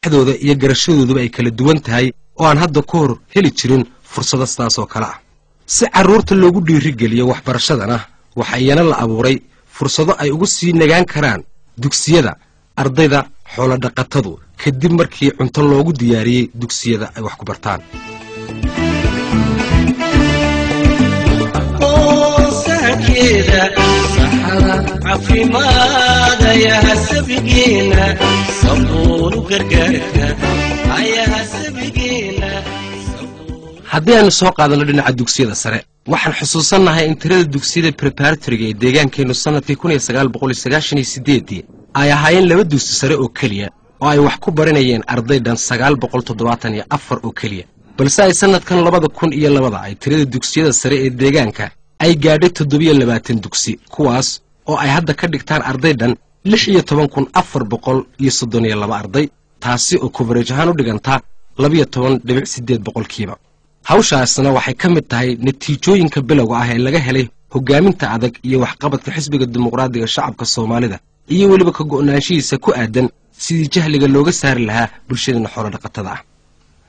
xadooda iyo garashadooduba ay kala duwan tahay oo aan hadda ka hor heli jirin fursado sidaas oo kale ah si carruurta loogu dhiirigeliyo waxbarashadana waxa iyana la abuuray fursado ay ugu sii nagaan karaan dugsiyada ardayda xoolo dhaqatadu kadib markii cunto loogu diyaariyay dugsiyada ay wax ku bartaan عفيمادا يا سبقينا صبور وقرقرك يا سبقينا haddii aan soo qaadano dhinaca dugsiyada sare waxaan xusuusanahay in tirada dugsiyada preparatory ee deegaankeenu sanadkii 1998 ay ahaayeen laba dugsi sare oo kaliya oo ay wax ku baranayeen arday dhan 974 oo kaliya balse ay sanadkan 2002 ay tirada dugsiyada sare ee deegaanka ay gaadhay 720 dugsi kuwaas oo ay hadda ka dhigtaan arday dhan 16432 arday taasi oo coverage ahaan u dhiganta 12.8% hawshaasna waxay ka mid tahay natiijooyinka bilowga ah ee laga helay hogaaminta adag iyo waxqabadka xisbiga dimuqraadiga shacabka Soomaalida iyo waliba ka go'naanshihiisa ku aadan sidii jahliga looga saari lahaa bulshada xoolo dhaqatada ah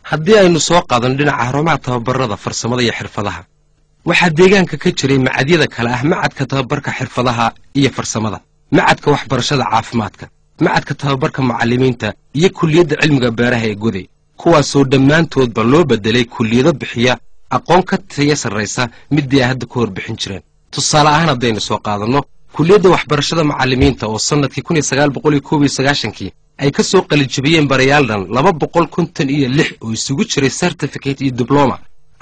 haddii aynu soo qaadan dhinaca xarumaha tababarada farsamada iyo xirfadaha waxa deegaanka ka jiray macadyada kala ah macadka tababarka xirfadaha iyo farsamada macadka waxbarashada caafimaadka macadka tababarka macallimiinta iyo kulliyadda cilmiga beeraha ee Goday kuwaasoo dhammaantoodba loo bedelay kulliyado bixiya aqoon ka tayo sarreysa midii ay hadda ku horbixin jireen tusaale ahaan haddaynu soo qaadano kulliyadda waxbarashada macallimiinta oo sanadkii 1991 ay ka soo qalinjibiyeen barayaal dhan 256 oo isugu jiray certificate iyo diploma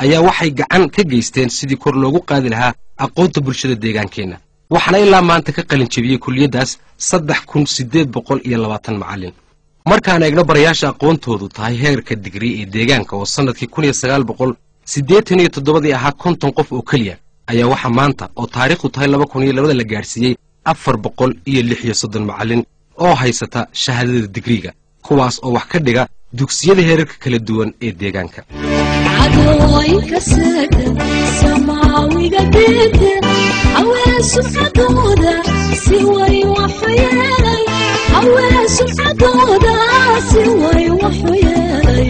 ayaa waxay gacan ka geysteen sidii kor loogu qaadi lahaa aqoonta bulshada deegaankeena waxaana ilaa maanta ka qalinjibiyay kulliyadaas 3820 macallin markaan eegno barayaasha aqoontoodu tahay heerka digrii ee deegaanka oo sanadkii 1987 ahaa 50 qof oo kaliya ayaa waxa maanta oo taariikhdu tahay 2002 la gaarsiiyay 436 macallin oo haysata shahaadada digriga kuwaas oo wax ka dhiga dugsiyada heerarka kala duwan ee deegaanka عدوينك سكن سماوي قديد حواس الحدودة سوي وحيالي حواس الحدودة سوي وحيالي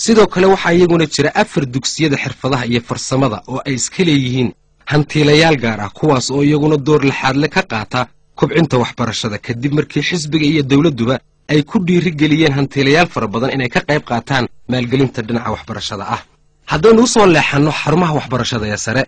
sidoo kale waxa iyaguna jira afar dugsiyada xirfadaha iyo farsamada oo ay iska leeyihiin hantiilayaal gaar ah kuwaas oo iyaguna door laxaad le ka qaata kobcinta waxbarashada kadib markii xisbiga iyo dawladduba ay ku dhiirigeliyeen hantiilayaal fara badan inay ka qayb qaataan maalgelinta dhinaca waxbarashada ah haddaynu soo leexano xarumaha waxbarashada ee sare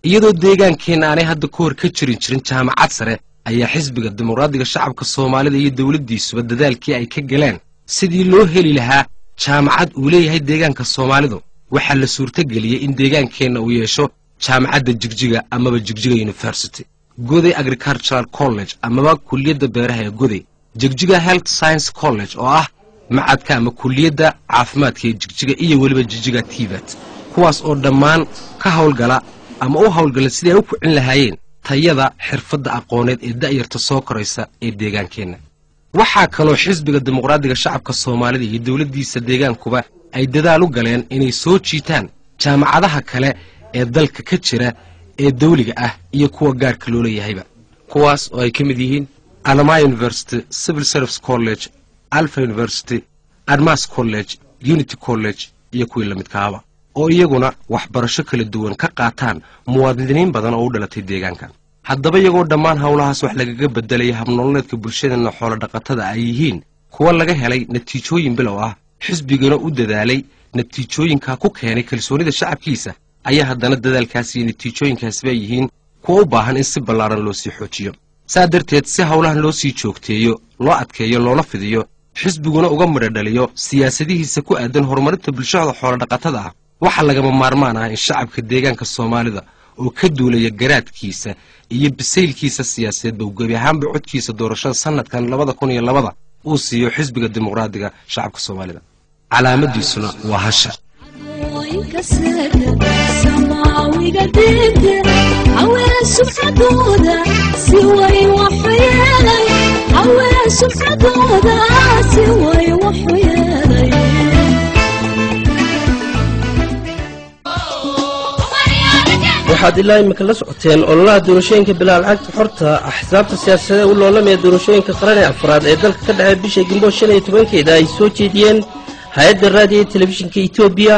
iyadoo deegaankeena aanay hadda ka hor ka jirin jaamacad sare ayaa xisbiga dimuqraadiga shacabka Soomaalida iyo dawladdiisuba dadaalkii ay ka galeen sidii loo heli lahaa jaamacad uu leeyahay deegaanka Soomaalidu waxa la suurtageliyay in deegaankeena uu yeesho jaamacadda Jigjiga ama Jigjiga University Goday Agricultural College ama kulliyadda beeraha ee Goday Jigjiga Health Science College oo ah macadka ama kulliyadda caafimaadka ee Jigjiga iyo waliba Jigjiga TVET kuwaas oo dhammaan ka hawlgala ama u hawlgala sidii ay u kicin lahaayeen tayada xirfadda aqooneed ee da'yarta soo koraysa ee deegaankeena waxa kaloo xisbiga dimuqraadiga shacabka Soomaalida iyo dawladdiisa deegaankuba ay dadaal u galeen inay soo jiitaan jaamacadaha kale ee dalka ka jira ee dawliga ah iyo kuwa gaarka loo leeyahayba kuwaas oo ay ka mid yihiin Alma University Civil Service College Alpha University Admas College Unity College iyo kuwa la midka ah oo iyaguna waxbarasho kala duwan ka qaataan muwaadiniin badan oo u dhalatay deegaanka haddaba iyagoo dhammaan hawlahaas wax lagaga bedelay habnololeedka bulshada xoolo dhaqatada ay yihiin kuwa laga helay natiijooyin bilow ah xisbigana u dadaalay natiijooyinka ku keenay kalsoonida shacabkiisa ayaa haddana dadaalkaas iyo natiijooyinkaas bay yihiin kuwa u baahan in si ballaaran loo sii xoojiyo saadarteed si hawlahan loo sii joogteeyo loo adkeeyo loona fidiyo xisbiguna uga midhadhaliyo siyaasadihiisa ku aadan horumarinta bulshada xoolo dhaqatada ah waxa lagama maarmaan ah in shacabka deegaanka Soomaalida oo ka duulaya garaadkiisa iyo bisaylkiisa siyaasadeed uu gabi ahaanba codkiisa doorashada sanadkan 2002 uu siiyo xisbiga dimuqraadiga shacabka Soomaalida calaamadiisuna waa hasha سماوي قديد حواس الحدودة سوي وحيالي حواس الحدودة سوي وحيالي waxaad ilaa imika la socoteen ololaha doorashooyinka bilaa lacagta xorta axsaabta siyaasadeed u loolamaya doorashooyinka qaran ee afraad ee dalka ka dhacay bisha Gimbo 15 ay soo jeediyeen hay'adda raadiyo telefishinka Itoobiya